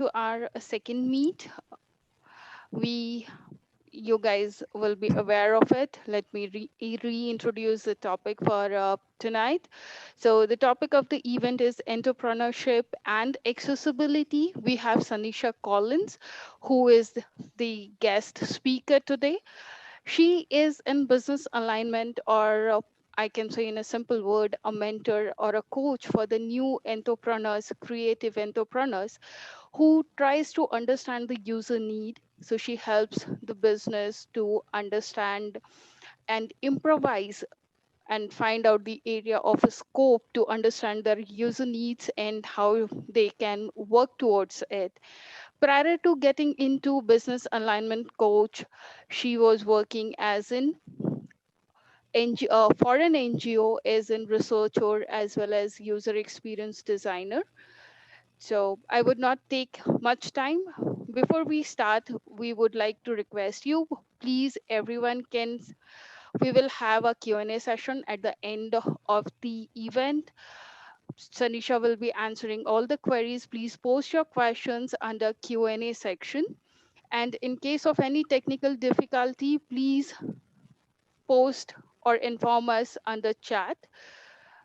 to our second meet. We You guys will be aware of it. Let me reintroduce the topic for tonight. So, the topic of the event is entrepreneurship and accessibility. We have Shanisha Collins, who is the guest speaker today. She is in business alignment, or I can say in a simple word, a mentor or a coach for the new entrepreneurs, creative entrepreneurs who tries to understand the user need. So she helps the business to understand and improvise and find out the area of scope to understand their user needs and how they can work towards it. Prior to getting into business alignment coach, she was working as an for an NGO as in researcher as well as user experience designer. So I would not take much time. Before we start, we would like to request you, please, everyone can, we will have a Q&A session at the end of the event. Sanisha will be answering all the queries. Please post your questions under Q&A section. And in case of any technical difficulty, please post or inform us on the chat.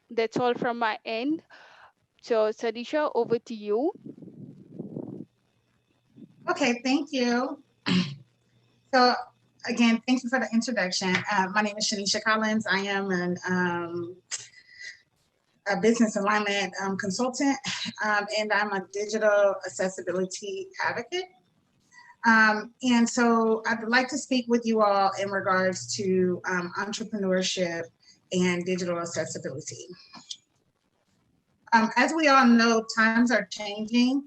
That's all from my end. So, Sanisha, over to you. Okay, thank you. So again, thank you for the introduction. My name is Shanisha Collins. I am a business alignment consultant, and I'm a digital accessibility advocate. And so I'd like to speak with you all in regards to entrepreneurship and digital accessibility. As we all know, times are changing,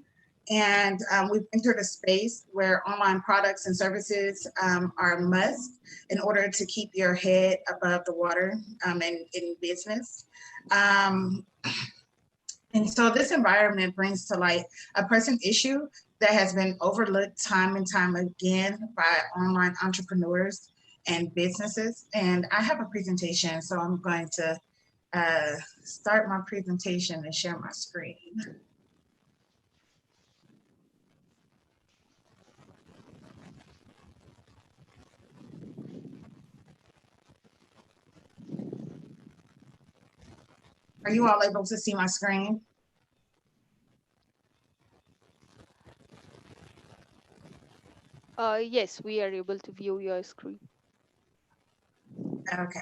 and we've entered a space where online products and services are a must in order to keep your head above the water in business. Um, and so this environment brings to light a pressing issue that has been overlooked time and time again by online entrepreneurs and businesses. And I have a presentation, so I'm going to start my presentation and share my screen. Are you all able to see my screen? Yes, we are able to view your screen. Okay.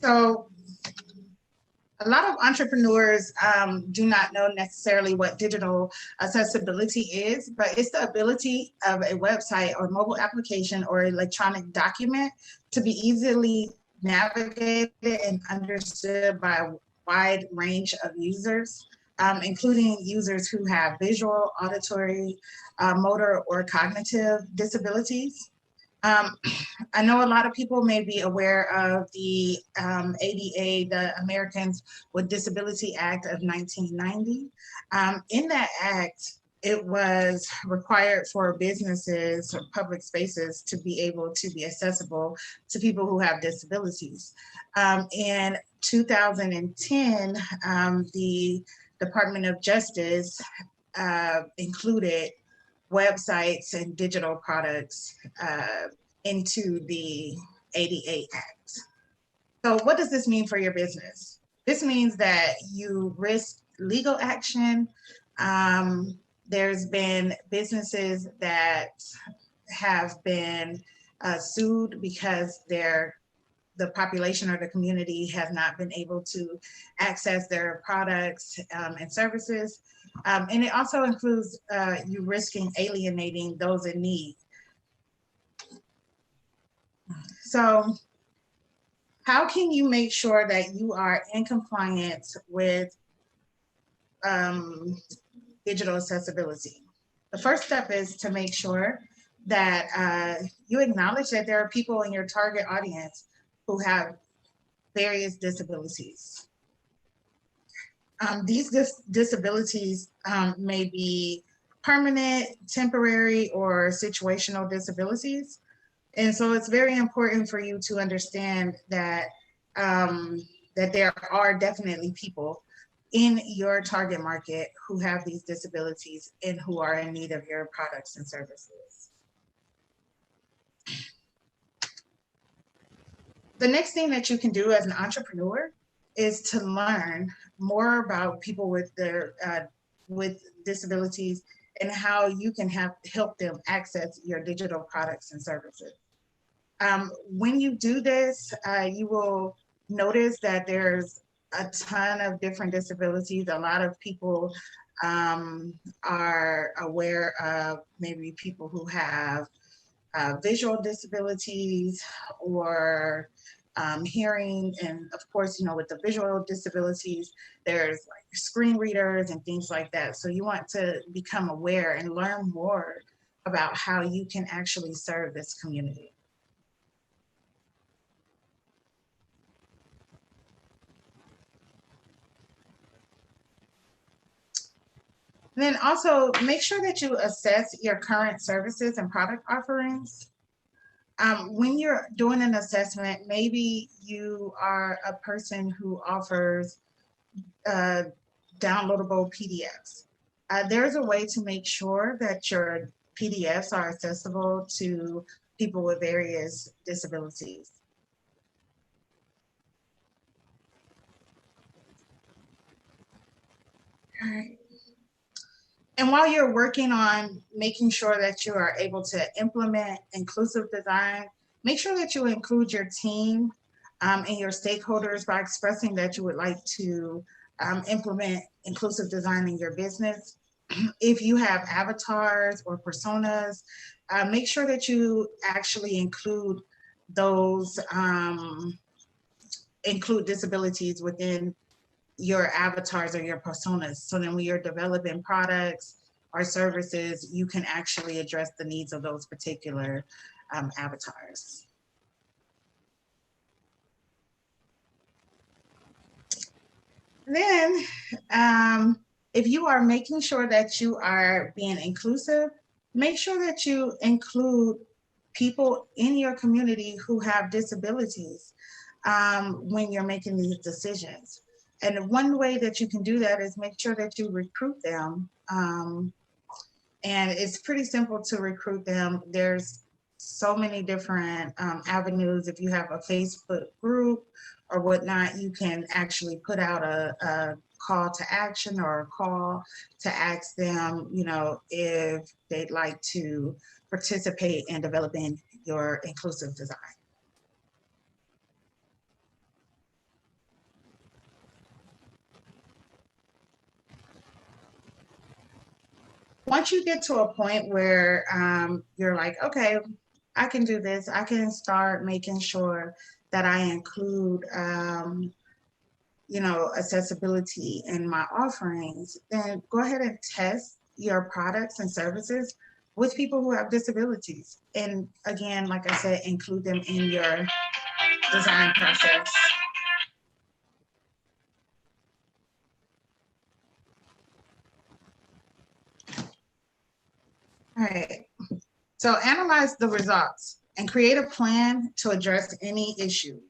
So a lot of entrepreneurs do not know necessarily what digital accessibility is, but it's the ability of a website or mobile application or electronic document to be easily navigated and understood by a wide range of users, including users who have visual, auditory, motor, or cognitive disabilities. Um, I know a lot of people may be aware of the ADA, the Americans with Disability Act of 1990. In that act, it was required for businesses or public spaces to be able to be accessible to people who have disabilities. In 2010, the Department of Justice included websites and digital products into the ADA Act. So, what does this mean for your business? This means that you risk legal action. There's been businesses that have been sued because the population or the community has not been able to access their products and services. And it also includes you risking alienating those in need. So, how can you make sure that you are in compliance with um, digital accessibility? The first step is to make sure that you acknowledge that there are people in your target audience who have various disabilities. These disabilities may be permanent, temporary, or situational disabilities. And so it's very important for you to understand that that there are definitely people in your target market who have these disabilities and who are in need of your products and services. The next thing that you can do as an entrepreneur is to learn more about people with disabilities and how you can help them access your digital products and services. When you do this, you will notice that there's a ton of different disabilities. A lot of people are aware of maybe people who have visual disabilities or hearing. And of course, with the visual disabilities, there's like screen readers and things like that. So you want to become aware and learn more about how you can actually serve this community. And then also make sure that you assess your current services and product offerings. When you're doing an assessment, maybe you are a person who offers uh, downloadable PDFs. There's a way to make sure that your PDFs are accessible to people with various disabilities. All right. And while you're working on making sure that you are able to implement inclusive design, make sure that you include your team and your stakeholders by expressing that you would like to implement inclusive design in your business. If you have avatars or personas, make sure that you actually those, include disabilities within your avatars or your personas. So then when you're developing products or services, you can actually address the needs of those particular avatars. Then, if you are making sure that you are being inclusive, make sure that you include people in your community who have disabilities when you're making these decisions. And one way that you can do that is make sure that you recruit them. And it's pretty simple to recruit them. There's so many different avenues. If you have a Facebook group or whatnot, you can actually put out a call to action or a call to ask them, if they'd like to participate in developing your inclusive design. Once you get to a point where you're like, okay, I can do this, I can start making sure that I include, accessibility in my offerings, then go ahead and test your products and services with people who have disabilities. And again, like I said, include them in your design process. All right. So analyze the results and create a plan to address any issues.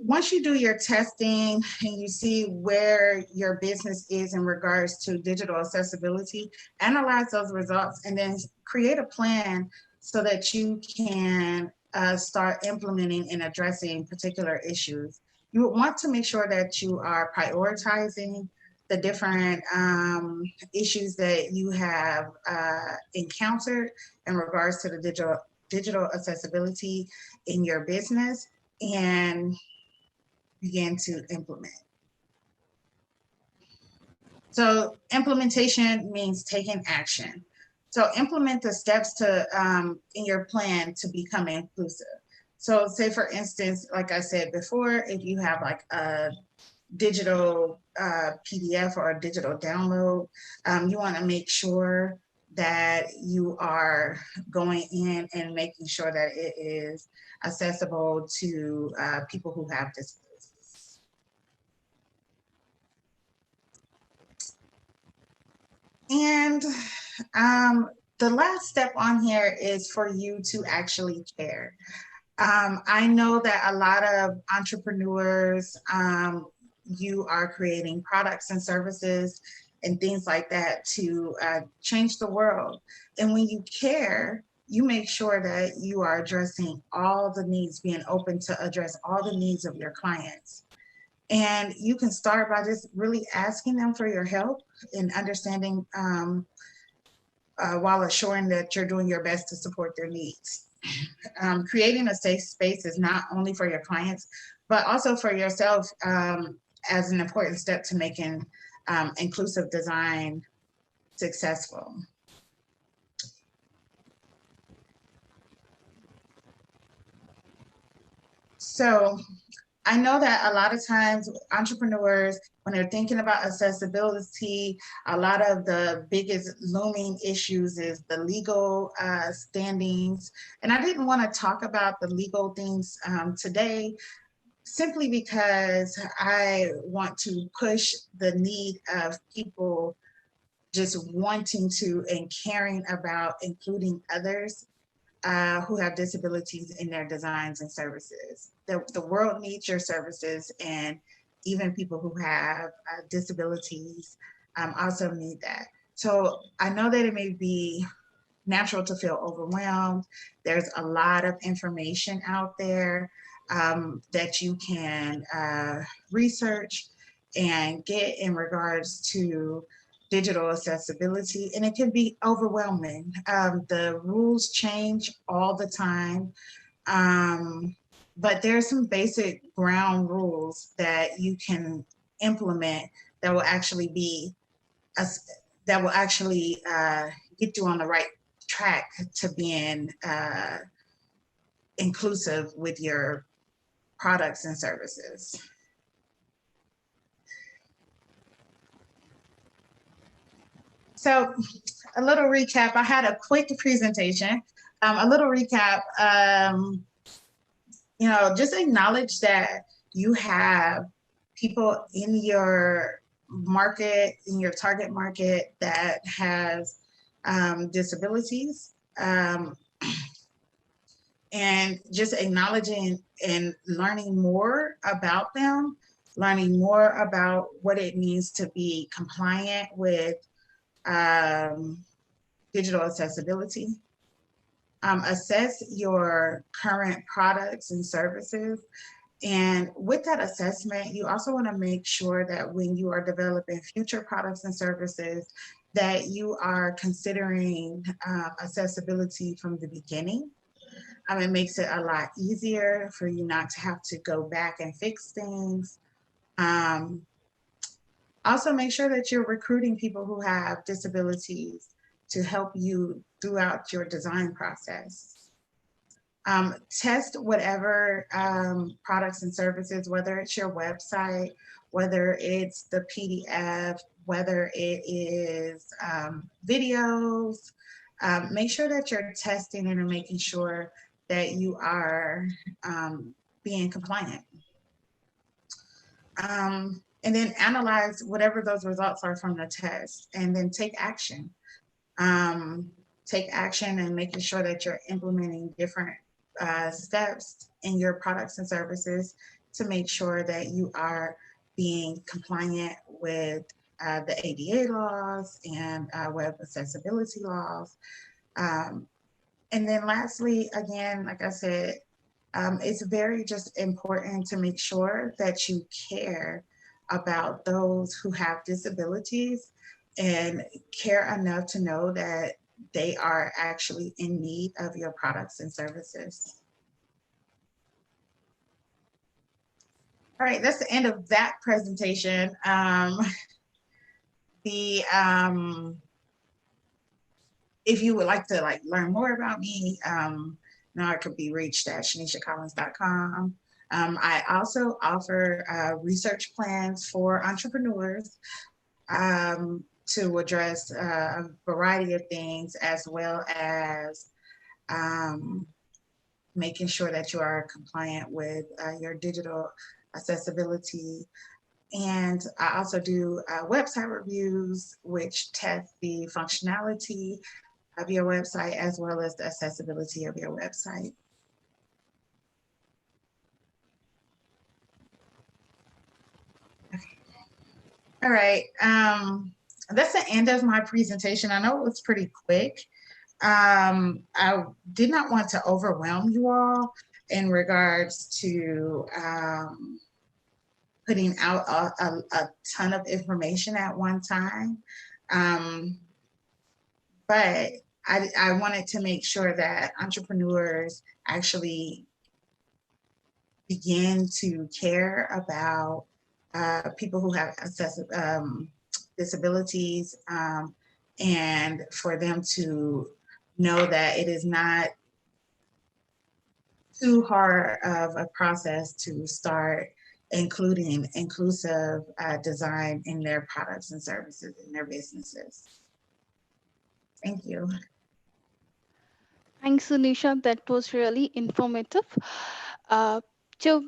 Once you do your testing and you see where your business is in regards to digital accessibility, analyze those results and then create a plan so that you can start implementing and addressing particular issues. You want to make sure that you are prioritizing the different issues that you have encountered in regards to the digital accessibility in your business, and begin to implement. So implementation means taking action. So implement the steps to in your plan to become inclusive. So say for instance, like I said before, if you have like a digital PDF or a digital download, you want to make sure that you are going in and making sure that it is accessible to people who have disabilities. And the last step on here is for you to actually care. I know that a lot of entrepreneurs, you are creating products and services and things like that to change the world. And when you care, you make sure that you are addressing all the needs, being open to address all the needs of your clients. And you can start by just really asking them for your help and understanding while assuring that you're doing your best to support their needs. Creating a safe space is not only for your clients, but also for yourself as an important step to making inclusive design successful. So I know that a lot of times entrepreneurs, when they're thinking about accessibility, a lot of the biggest looming issues is the legal standings. And I didn't want to talk about the legal things today simply because I want to push the need of people just wanting to and caring about including others who have disabilities in their designs and services. The world needs your services, and even people who have disabilities also need that. So I know that it may be natural to feel overwhelmed. There's a lot of information out there that you can research and get in regards to digital accessibility, and it can be overwhelming. The rules change all the time, um, but there's some basic ground rules that you can implement that will actually be a, that will actually get you on the right track to being inclusive with your products and services. So, a little recap. I had a quick presentation. A little recap. Just acknowledge that you have people in your market, in your target market, that has disabilities. And just acknowledging and learning more about them, learning more about what it means to be compliant with digital accessibility. Assess your current products and services. And with that assessment, you also want to make sure that when you are developing future products and services, that you are considering accessibility from the beginning. It makes it a lot easier for you not to have to go back and fix things. Um, Also, make sure that you're recruiting people who have disabilities to help you throughout your design process. Test whatever products and services, whether it's your website, whether it's the PDF, whether it is videos. Make sure that you're testing and making sure that you are being compliant. And then analyze whatever those results are from the test, and then take action. Um, Take action and making sure that you're implementing different steps in your products and services to make sure that you are being compliant with the ADA laws and web accessibility laws. Um, and then lastly, again, like I said, it's very just important to make sure that you care about those who have disabilities and care enough to know that they are actually in need of your products and services. All right, that's the end of that presentation. The If you would like to learn more about me, now I could be reached at ShanishaCollins.com. I also offer research plans for entrepreneurs to address a variety of things, as well as um, making sure that you are compliant with your digital accessibility. And I also do website reviews, which test the functionality of your website as well as the accessibility of your website. Okay. All right. That's the end of my presentation. I know it was pretty quick. I did not want to overwhelm you all in regards to putting out a ton of information at one time. Um, but I wanted to make sure that entrepreneurs actually begin to care about people who have disabilities, and for them to know that it is not too hard of a process to start including inclusive design in their products and services in their businesses. Thank you. Thanks, Sunisha. That was really informative. Uh, so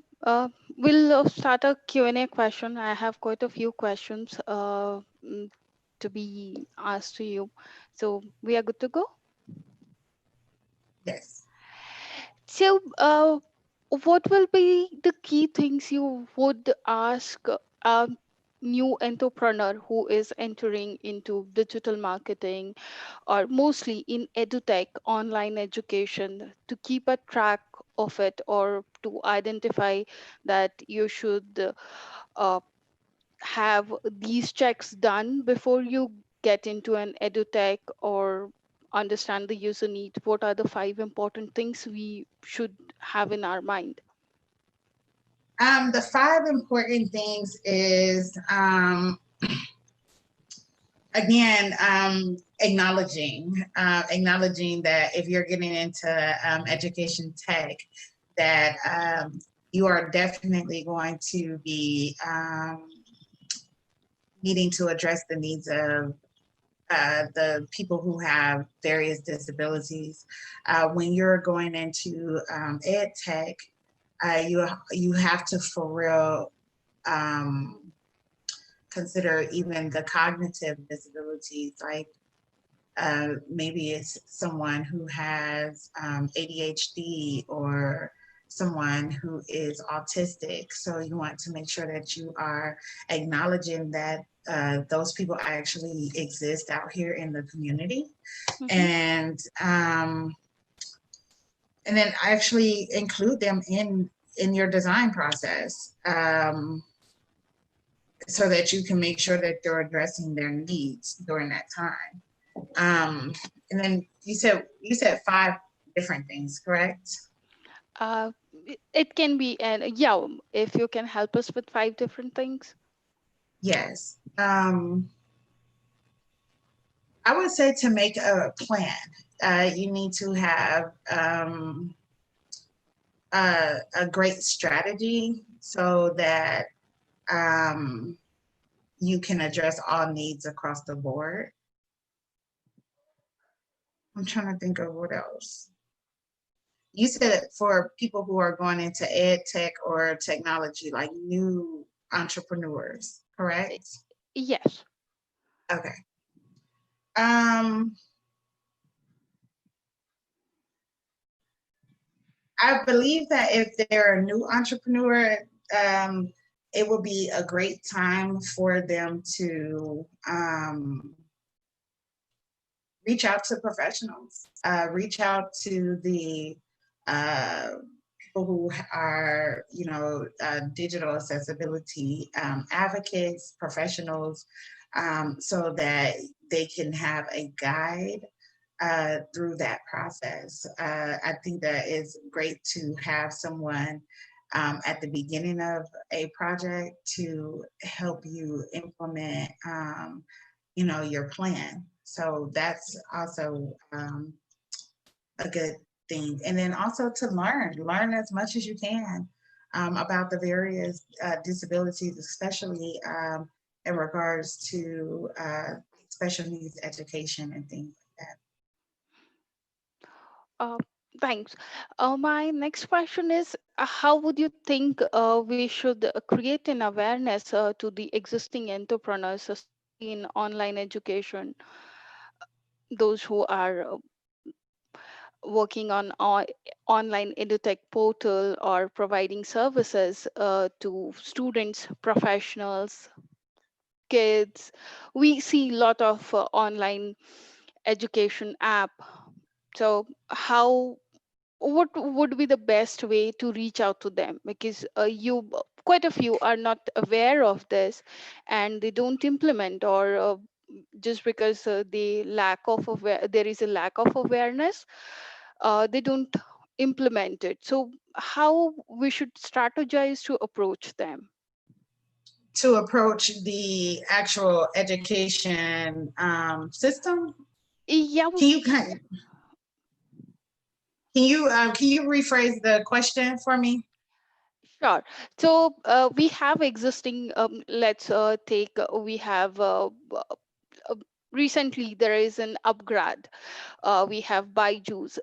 we'll start a Q&A question. I have quite a few questions to be asked to you. So we are good to go. Yes. So, what will be the key things you would ask a new entrepreneur who is entering into digital marketing or mostly in edutech, online education, to keep a track of it or to identify that you should uh, have these checks done before you get into an edutech or understand the user need? What are the five important things we should have in our mind? The five important things is again, acknowledging that if you're getting into education tech, that you are definitely going to be needing to address the needs of the people who have various disabilities. When you're going into ed tech, you have to for real consider even the cognitive disabilities, like maybe it's someone who has ADHD or someone who is autistic. So you want to make sure that you are acknowledging that those people actually exist out here in the community, Hmm. and and then actually include them in your design process, so that you can make sure that you're addressing their needs during that time. Um, and then you said five different things, correct? It can be, and yeah, if you can help us with five different things. Yes. I would say to make a plan, you need to have a great strategy so that um, you can address all needs across the board. I'm trying to think of what else. You said for people who are going into ed tech or technology, like new entrepreneurs, Y- correct? Yes. Okay. Um, I believe that if they're a new entrepreneur, um, it will be a great time for them to reach out to professionals, reach out to the uh, people who are, digital accessibility advocates, professionals, so that they can have a guide through that process. I think that it's great to have someone at the beginning of a project to help you implement, your plan. So that's also a good thing. And then also to learn as much as you can about the various disabilities, especially in regards to special needs education and things like that. Uh, Thanks. My next question is, how would you think we should create an awareness to the existing entrepreneurs, especially in online education, those who are working on online edutech portal or providing services to students, professionals? kids. We see a lot of online education app. So how, what would be the best way to reach out to them? Because quite a few are not aware of this, and they don't implement, or just because there is a lack of awareness, they don't implement it. So how we should strategize to approach them? To approach the actual education system. Yeah, Can you kind can you rephrase the question for me? sure. So we have existing, let's take, we have uh, recently there is an upgrade. We have Byju's.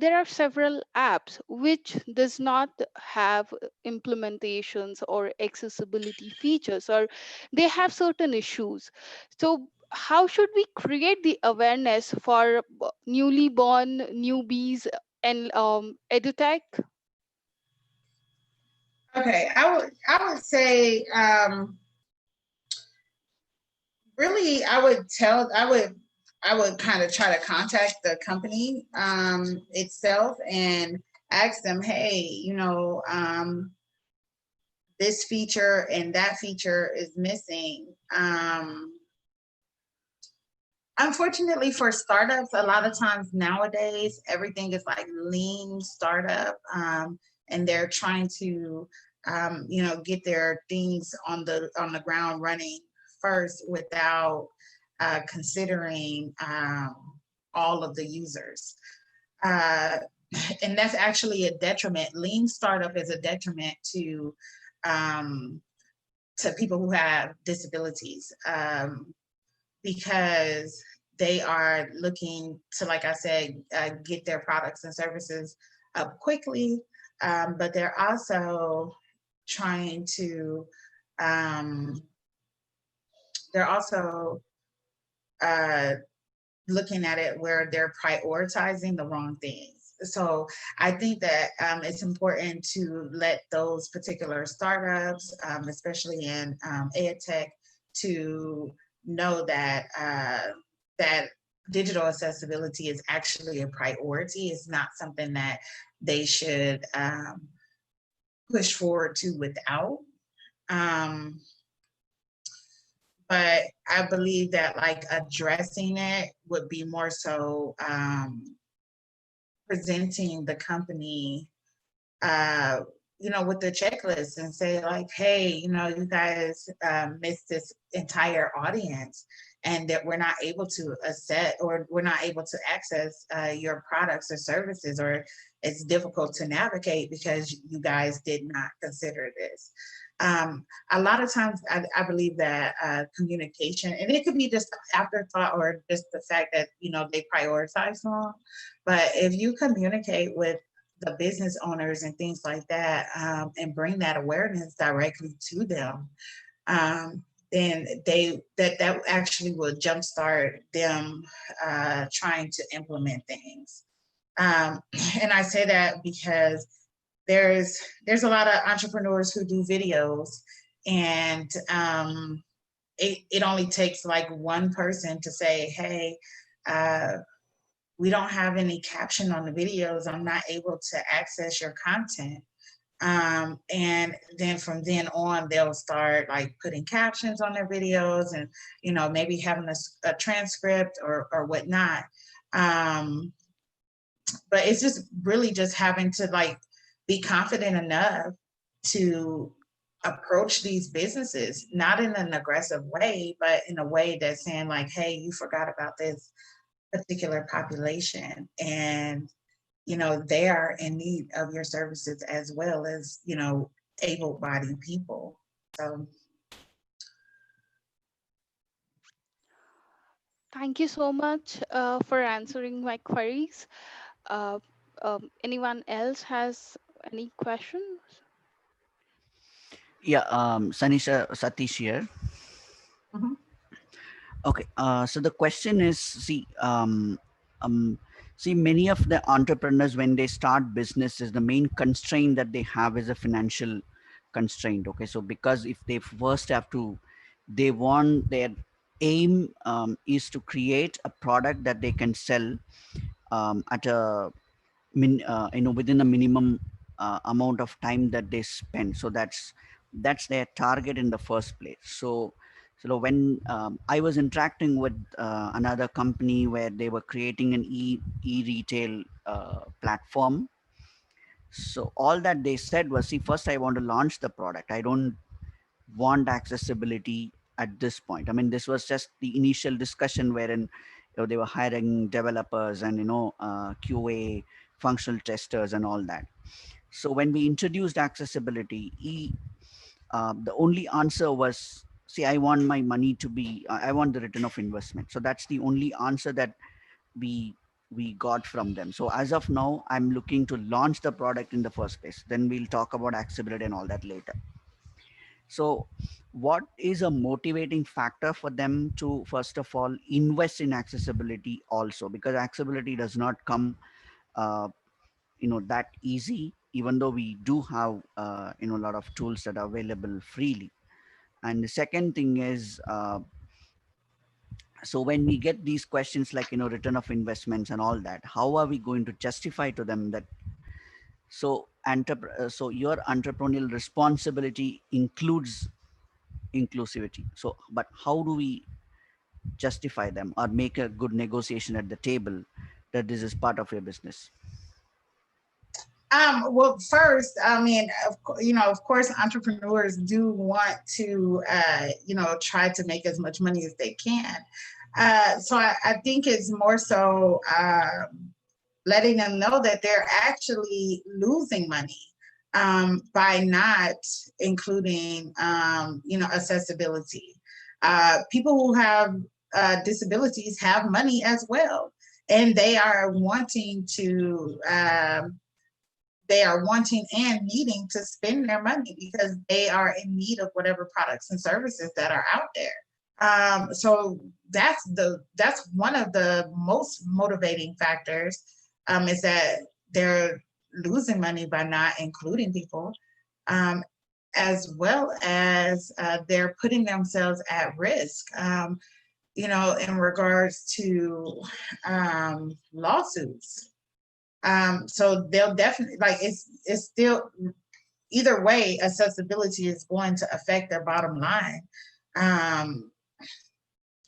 There are several apps which does not have implementations or accessibility features, or they have certain issues. So how should we create the awareness for newly born newbies and edutech? Okay, I would say really I would kind of try to contact the company itself and ask them, hey, this feature and that feature is missing. Unfortunately for startups, a lot of times nowadays everything is like lean startup, and they're trying to get their things on the ground running first without considering all of the users. uh, and that's actually a detriment. Lean startup is a detriment um, to people who have disabilities, because they are looking to, like I said, get their products and services up quickly, but they're also trying to, um, they're also uh, looking at it where they're prioritizing the wrong things. So I think that it's important to let those particular startups, especially in ed tech, to know that that digital accessibility is actually a priority. It's not something that they should push forward to without. Um, but I believe that like addressing it would be more so presenting the company, uh, with the checklist and say like, hey, you guys missed this entire audience, and that we're not able to assess or we're not able to access your products or services, or it's difficult to navigate because you guys did not consider this. A lot of times I believe that communication, and it could be just afterthought or just the fact that, they prioritize wrong. But if you communicate with the business owners and things like that, and bring that awareness directly to them, um, then that actually will jumpstart them trying to implement things. Um, and I say that because there's a lot of entrepreneurs who do videos, and it only takes like one person to say, hey, uh, we don't have any caption on the videos. I'm not able to access your content. And then from then on, they'll start like putting captions on their videos, and, maybe having a transcript or whatnot. Um, but it's just really just having to like be confident enough to approach these businesses, not in an aggressive way, but in a way that's saying like, hey, you forgot about this particular population, and they are in need of your services as well as able-bodied people. So Thank you so much for answering my queries. uh, Anyone else has any questions? Yeah, Sanisha, Satish here. mhm. Okay, so the question is, um, see, many of the entrepreneurs when they start businesses, the main constraint that they have is a financial constraint. Okay, so because if they first have to They want their aim is to create a product that they can sell at a within a minimum amount of time that they spend. So that's their target in the first place. So when I was interacting with another company where they were creating an e-retail platform, so all that they said was, see, first I want to launch the product. I don't want accessibility at this point. I mean, this was just the initial discussion wherein they were hiring developers and QA, functional testers, and all that. So when we introduced accessibility, the only answer was, see, I want my money to be, I want the return of investment. So that's the only answer that we we got from them. So as of now, I'm looking to launch the product in the first place. Then we'll talk about accessibility and all that later. So, what is a motivating factor for them to, first of all, invest in accessibility also? Because accessibility does not come, uh, that easy. Even though we do have, a lot of tools that are available freely. And the second thing is, so when we get these questions like, return of investments and all that, how are we going to justify to them that? So your entrepreneurial responsibility includes inclusivity. So, but how do we justify them or make a good negotiation at the table that this is part of your business? Well, first, I mean, of course, entrepreneurs do want to, try to make as much money as they can. So I think it's more so letting them know that they're actually losing money by not including, accessibility. People who have disabilities have money as well, and they are wanting and needing to spend their money because they are in need of whatever products and services that are out there. So that's one of the most motivating factors, is that they're losing money by not including people, um, as well as they're putting themselves at risk, in regards to lawsuits. So they'll definitely, like, it's still, either way, accessibility is going to affect their bottom line. Um,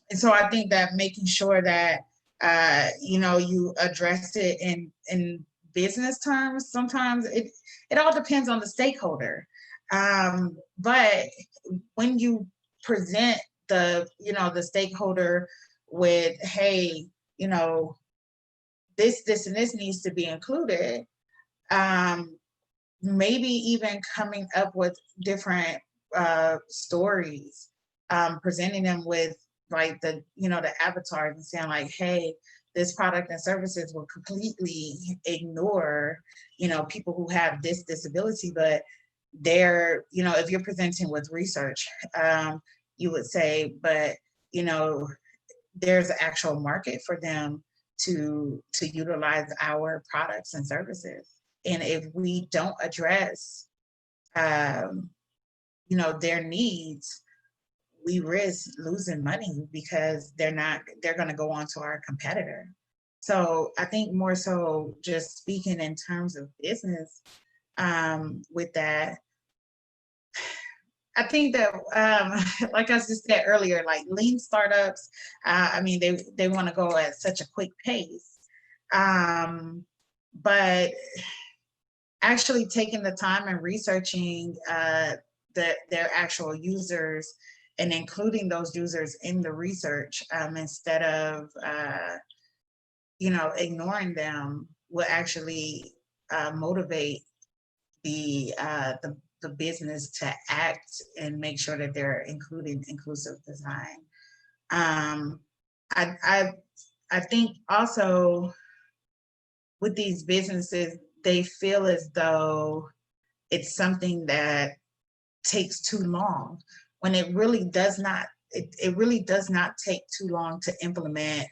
and so I think that making sure that you address it in business terms, sometimes it all depends on the stakeholder. But when you present the stakeholder with, hey, you know this and this needs to be included, um, maybe even coming up with different stories, presenting them with, like, the avatars, and saying, like, hey, this product and services will completely ignore people who have this disability, but if you're presenting with research, you would say, but you know there's an actual market for them to utilize our products and services. And if we don't address um, their needs, we risk losing money because they're going to go on to our competitor. So I think more so, just speaking in terms of business, with that, I think that, like I just said earlier, like lean startups, I mean, they want to go at such a quick pace. Um, but actually taking the time and researching their actual users and including those users in the research, instead of ignoring them, will actually motivate the business to act and make sure that they're including inclusive design. Um, I, I I think also with these businesses, they feel as though it's something that takes too long, when it really does not. It really does not take too long to implement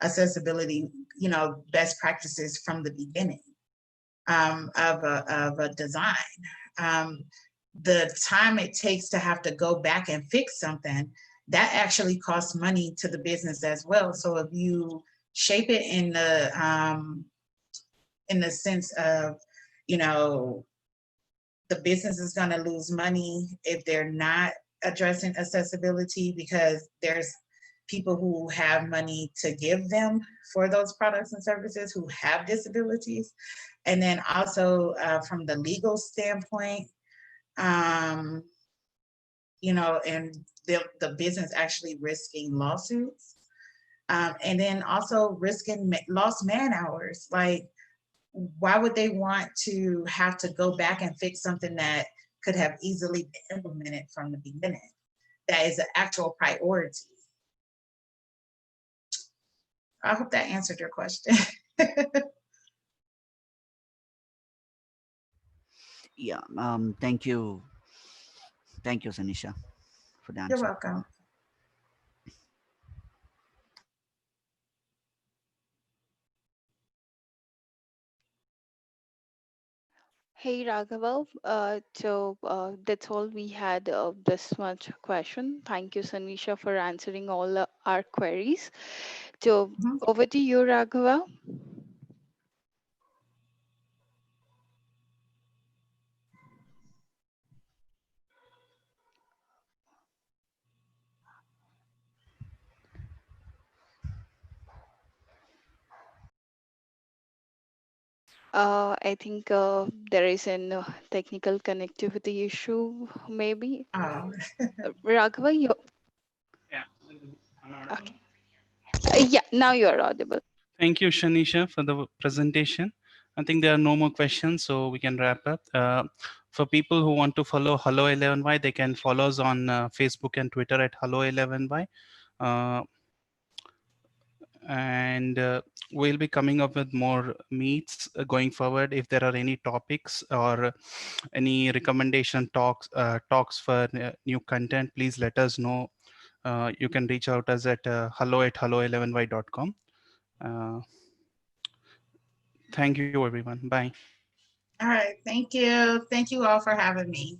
accessibility, best practices from the beginning, of a design. Um, the time it takes to have to go back and fix something, that actually costs money to the business as well. So if you shape it in the sense of, you know, the business is going to lose money if they're not addressing accessibility, because there's people who have money to give them for those products and services who have disabilities. And then also from the legal standpoint, um, you know, and the business actually risking lawsuits. And then also risking lost man hours. Like, why would they want to have to go back and fix something that could have easily been implemented from the beginning? That is an actual priority. I hope that answered your question. Yeah. Thank you, Sanisha, for the You're answer. welcome. Hey Raghav, that's all we had this much question. Thank you, Sanisha, for answering all our queries. So Mhm. over to you, Raghava. I think there is an technical connectivity issue, maybe. Oh, Raghava, you Yeah. Am I audible? okay? Yeah, now you are audible. Thank you, Shanisha, for the presentation. I think there are no more questions, so we can wrap up. For people who want to follow Hello 11Y, they can follow us on Facebook and Twitter at Hello 11Y. Uh, and we'll be coming up with more meets going forward. If there are any topics or any recommendation talks for new content, please let us know. You can reach out us at hello@hello11y.com. Uh, Thank you, everyone. Bye. all right. Thank you. Thank you all for having me.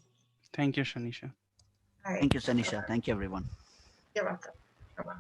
Thank you, Shanisha. All right. Thank you, Sanisha. Thank you, everyone. You're welcome. Bye-bye.